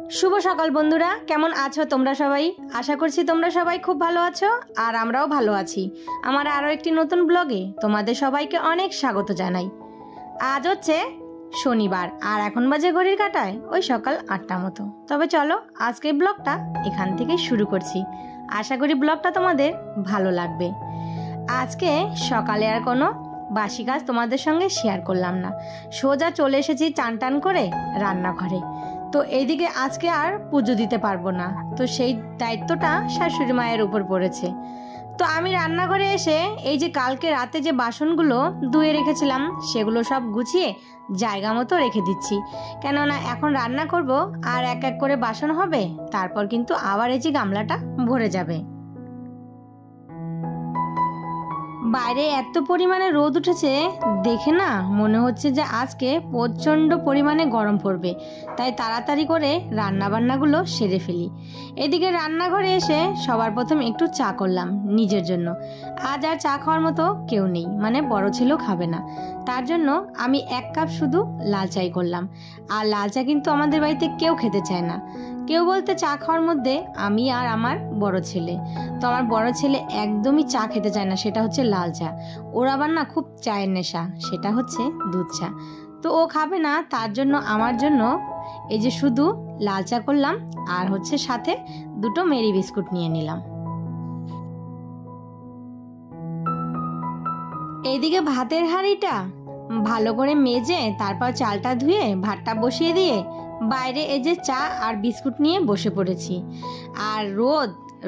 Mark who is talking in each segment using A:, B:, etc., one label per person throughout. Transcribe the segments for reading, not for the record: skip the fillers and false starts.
A: शुभ सकाल बंधुरा केमन आछो तोमरा सबाई आशा करछि तोमरा सबाई खूब भालो आछो और आमराओ भालो आछि। आमार आरो एकटी नतुन ब्लगे तोमादेर सबाइके अनेक स्वागत जानाई। आज होच्छे शनिवार और एखन बाजे घड़िर काटाय ओई सकाल 8टा मतो। तबे चलो आजके ब्लगटा एखान थेके शुरू करछि। आशा करी ब्लगटा तोमादेर भालो लागबे। आजके सकाले आर कोनो बासी काज तोमादेर संगे शेयर करलाम ना, सोजा चले एसेछि चान टान करे रान्नाघरे। तो এইদিকে আজকে আর পুজো দিতে পারবো না, তো সেই দায়িত্বটা শাশুড়ি মায়ের উপর পড়েছে। তো আমি রান্নাঘরে এসে এই যে কালকে রাতে যে বাসনগুলো ধুয়ে রেখেছিলাম সেগুলো সব গুছিয়ে জায়গা মতো রেখে দিচ্ছি, কেননা এখন রান্না করব আর এক এক করে বাসন হবে, তারপর কিন্তু আবার এই যে গামলাটা ভরে যাবে। বাইরে এত পরিমাণে রোদ উঠেছে দেখে না মনে হচ্ছে যে আজকে প্রচণ্ড পরিমাণে গরম পড়বে, তাই তাড়াতাড়ি করে রান্নাবান্নাগুলো সেরে ফেলি। এদিকে রান্নাঘরে এসে সবার প্রথম একটু চা করলাম নিজের জন্য। আজ আর চা খাওয়ার মতো কেউ নেই, মানে বড় ছেলেও খাবে না, তার জন্য আমি 1 কাপ শুধু লাল চাই করলাম। আর লাল চা কিন্তু আমাদের বাড়িতে কেউ খেতে চায় না, কেউ বলতে চা খাওয়ার মধ্যে আমি আর আমার বড় ছেলে। তো আমার বড় ছেলে একদমই চা খেতে চায় না, সেটা হচ্ছে লাল চা। ওর আবার না খুব চায়ের নেশা, সেটা হচ্ছে দুধ চা। তো ও খাবে না, তার জন্য আমার জন্য এই যে শুধু লাল চা করলাম আর হচ্ছে সাথে 2টো মেরি বিস্কুট নিয়ে নিলাম। এইদিকে ভাতের হাঁড়িটা ভালো করে মেজে তারপর চালটা ধুয়ে ভাতটা বসিয়ে দিয়ে বাইরে এই যে চা আর বিস্কুট নিয়ে বসে পড়েছি। আর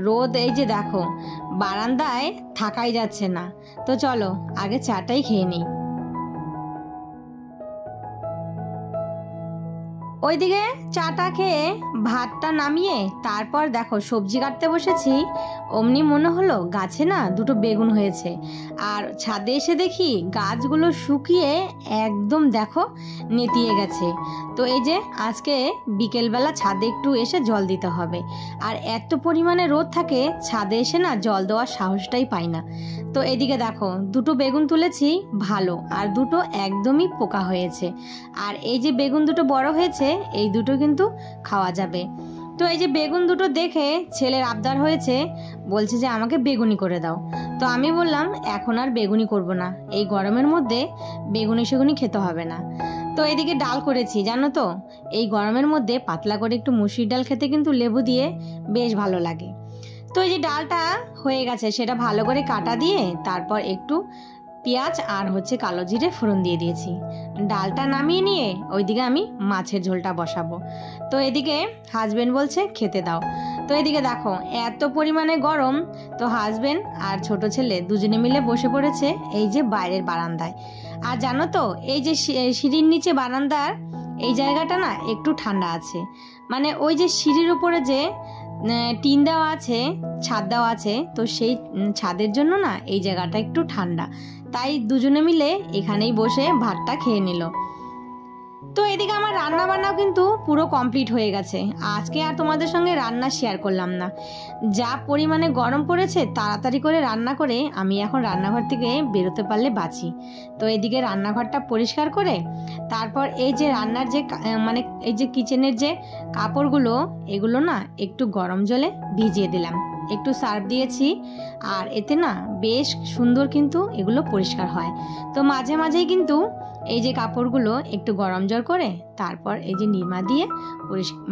A: রোদ এই যে দেখো বারান্দায় থাকাই যাচ্ছে না। তো চলো আগে চাটাই খেয়ে নিই। ওইদিকে চাটা খেয়ে ভাতটা নামিয়ে তারপর দেখো সবজি কাটতে বসেছি। অমনি মনে হলো গাছে না 2টো বেগুন হয়েছে, আর ছাদে এসে দেখি গাছগুলো শুকিয়ে একদম দেখো নেতিয়ে গেছে। তো এই যে আজকে বিকেলবেলা ছাদে একটু এসে জল দিতে হবে, আর এত পরিমাণে রোদ থাকে ছাদে এসে না জল দেওয়ার সাহসটাই পাই না। তো এদিকে দেখো 2টো বেগুন তুলেছি ভালো, আর 2টো একদমই পোকা হয়েছে। আর এই যে বেগুন 2টো বড় হয়েছে এই 2টো কিন্তু খাওয়া যাবে। তো এই যে বেগুন 2টো দেখে ছেলের আবদার হয়েছে, বলছে যে আমাকে বেগুনি করে দাও। তো আমি বললাম এখন আর বেগুনি করব না, এই গরমের মধ্যে বেগুনি সেগুনি খেতে হবে না। তো এদিকে ডাল করেছি জানো তো, এই গরমের মধ্যে পাতলা করে একটু মুসুরির ডাল খেতে কিন্তু লেবু দিয়ে বেশ ভালো লাগে। তো এই যে ডালটা হয়ে গেছে সেটা ভালো করে কাটা দিয়ে তারপর একটু পেঁয়াজ আর হচ্ছে কালো জিরে ফোড়ন দিয়ে দিয়েছি। ডালটা নামিয়ে নিয়ে ওইদিকে আমি মাছের ঝোলটা বসাবো। তো এদিকে হাজবেন্ড বলছে খেতে দাও। তো এদিকে দেখো এত পরিমাণে গরম, তো হাজবেন্ড আর ছোট ছেলে দুজনে মিলে বসে পড়েছে এই যে বাইরের বারান্দায়। আর জানো তো এই যে সিঁড়ির নিচে বারান্দার এই জায়গাটা না একটু ঠান্ডা আছে, মানে ওই যে সিঁড়ির উপরে যে টিন দেওয়া আছে, ছাদ দেওয়া আছে, তো সেই ছাদের জন্য না এই জায়গাটা একটু ঠান্ডা, তাই দুজনে মিলে এখানেই বসে ভাতটা খেয়ে নিল। তো এদিকে আমার রান্না বান্নাও কিন্তু পুরো কমপ্লিট হয়ে গেছে। আজকে আর তোমাদের সঙ্গে রান্না শেয়ার করলাম না, যা পরিমাণে গরম পড়েছে তাড়াতাড়ি করে রান্না করে আমি এখন রান্নাঘর থেকে বেরোতে পারলে বাঁচি। তো এদিকে রান্নাঘরটা পরিষ্কার করে তারপর এই যে রান্নার যে মানে এই যে কিচেনের যে কাপড়গুলো এগুলো না একটু গরম জলে ভিজিয়ে দিলাম, একটু সার্ফ দিয়েছি, আর এতে না বেশ সুন্দর কিন্তু এগুলো পরিষ্কার হয়। তো মাঝে মাঝেই কিন্তু এই যে কাপড়গুলো একটু গরম জল করে তারপর এই যে নিমা দিয়ে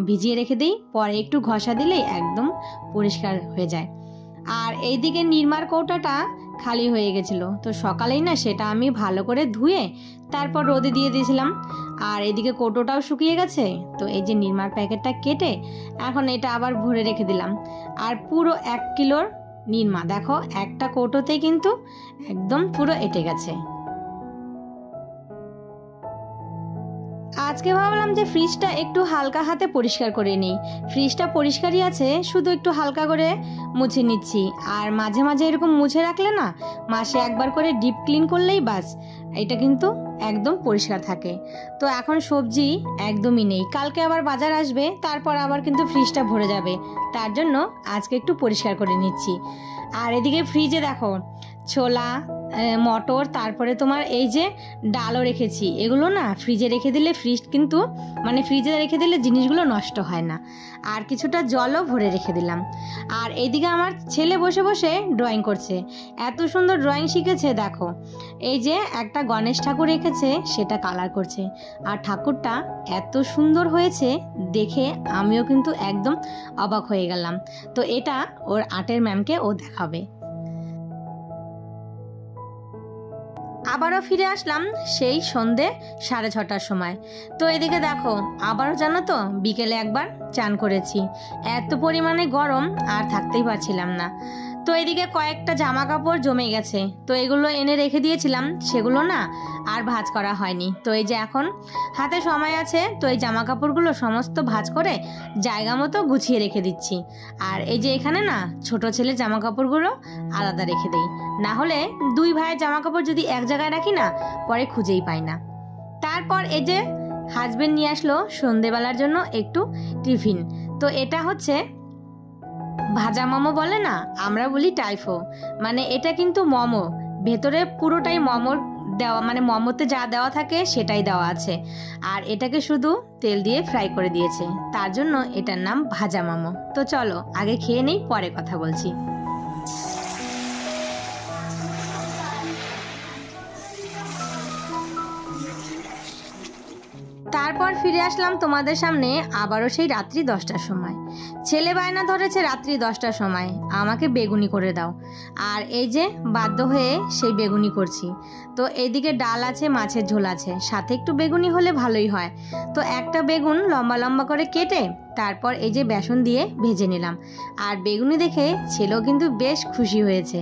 A: ভিজিয়ে রেখে দিই, পরে একটু ঘষা দিলেই একদম পরিষ্কার হয়ে যায়। আর এইদিকে নির্মার কৌটাটা খালি হয়ে গেছিলো, তো সকালেই না সেটা আমি ভালো করে ধুয়ে তারপর রোদে দিয়ে দিয়েছিলাম। আর এদিকে কৌটোটাও শুকিয়ে গেছে, তো এই যে নির্মার প্যাকেটটা কেটে এখন এটা আবার ভরে রেখে দিলাম। আর পুরো 1 কিলোর নির্মা দেখো একটা কৌটোতেই কিন্তু একদম পুরো এঁটে গেছে। আজকে ভাবলাম যে ফ্রিজটা একটু হালকা হাতে পরিষ্কার করে নিই। ফ্রিজটা পরিষ্কারই আছে, শুধু একটু হালকা করে মুছে নিচ্ছি। আর মাঝে মাঝে এরকম মুছে রাখলে না মাসে একবার করে ডিপ ক্লিন করলেই বাস এটা কিন্তু একদম পরিষ্কার থাকে। তো এখন সবজি একদমই নেই, কালকে আবার বাজার আসবে, তারপর আবার কিন্তু ফ্রিজটা ভরে যাবে, তার জন্য আজকে একটু পরিষ্কার করে নিচ্ছি। আর এদিকে ফ্রিজে দেখো ছোলা, মটর, তারপরে তোমার এই যে ডালও রেখেছি। এগুলো না ফ্রিজে রেখে দিলে ফ্রিজে রেখে দিলে জিনিসগুলো নষ্ট হয় না। আর কিছুটা জলও ভরে রেখে দিলাম। আর এইদিকে আমার ছেলে বসে বসে ড্রয়িং করছে। এত সুন্দর ড্রয়িং শিখেছে দেখো। এই যে একটা গণেশ ঠাকুর রেখেছে, সেটা কালার করছে। আর ঠাকুরটা এত সুন্দর হয়েছে দেখে আমিও কিন্তু একদম অবাক হয়ে গেলাম। তো এটা ওর আর্টের ম্যামকে ও দেখাবে। আবারও ফিরে আসলাম সেই সন্ধে 6:30টার সময়। তো এদিকে দেখো আবারও জানো তো বিকেলে একবার চান করেছি। এত পরিমাণে গরম আর থাকতেই পারছিলাম না। তো এদিকে কয়েকটা জামা কাপড় জমে গেছে, তো এগুলো এনে রেখে দিয়েছিলাম, সেগুলো না আর ভাঁজ করা হয়নি। তো এই যে এখন হাতে সময় আছে, তো এই জামা কাপড়গুলো সমস্ত ভাঁজ করে জায়গা মতো গুছিয়ে রেখে দিচ্ছি। আর এই যে এখানে না ছোট ছেলে জামা কাপড়গুলো আলাদা রেখে দেই, না হলে দুই ভাইয়ের জামা কাপড় যদি এক জায়গায় রাখি না পরে খুঁজেই পাই না। তারপর এই যে হাজবেন্ড নিয়ে আসলো সন্ধেবেলার জন্য একটু টিফিন। তো এটা হচ্ছে ভাজা মোমো বলে না, আমরা বলি টাইফো। মানে এটা কিন্তু মোমো, ভেতরে পুরোটাই মোমোর দেওয়া, মানে মোমোতে যা দেওয়া থাকে সেটাই দেওয়া আছে। আর এটাকে শুধু তেল দিয়ে ফ্রাই করে দিয়েছে, তার জন্য এটার নাম ভাজা মোমো। তো চলো আগে খেয়ে নেই, পরে কথা বলছি। তারপর ফিরে আসলাম তোমাদের সামনে আবারও সেই রাত্রি 10টার সময়। ছেলে বায়না ধরেছে রাত্রি 10টার সময় আমাকে বেগুনি করে দাও। আর এই যে বাধ্য হয়ে সেই বেগুনি করছি। তো এইদিকে ডাল আছে, মাছের ঝোল আছে, সাথে একটু বেগুনি হলে ভালোই হয়। তো একটা বেগুন লম্বা লম্বা করে কেটে তারপর এই যে বেসন দিয়ে ভেজে নিলাম। আর বেগুনি দেখে ছেলেও কিন্তু বেশ খুশি হয়েছে।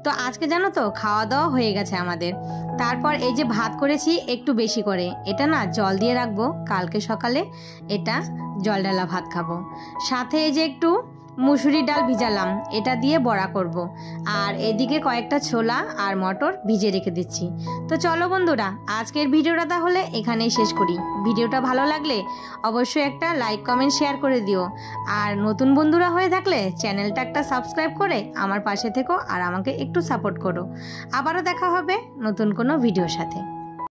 A: তো আজকে জানো তো খাওয়া দাওয়া হয়ে গেছে আমাদের। তারপর এই যে ভাত করেছি একটু বেশি করে, এটা না জল দিয়ে রাখবো, কালকে সকালে এটা জল ডালা ভাত খাবো। সাথে এই যে একটু মুসুরি ডাল ভিজালাম, এটা দিয়ে বড়া করব। আর এদিকে কয়েকটা ছোলা আর মটর ভিজে রেখে দিচ্ছি। তো চলো বন্ধুরা, আজকের ভিডিওটা তাহলে এখানেই শেষ করি। ভিডিওটা ভালো লাগলে অবশ্যই একটা লাইক কমেন্ট শেয়ার করে দিও। আর নতুন বন্ধুরা হয়ে থাকলে চ্যানেলটা একটা সাবস্ক্রাইব করে আমার পাশে থেকো আর আমাকে একটু সাপোর্ট করো। আবারও দেখা হবে নতুন কোনো ভিডিওর সাথে।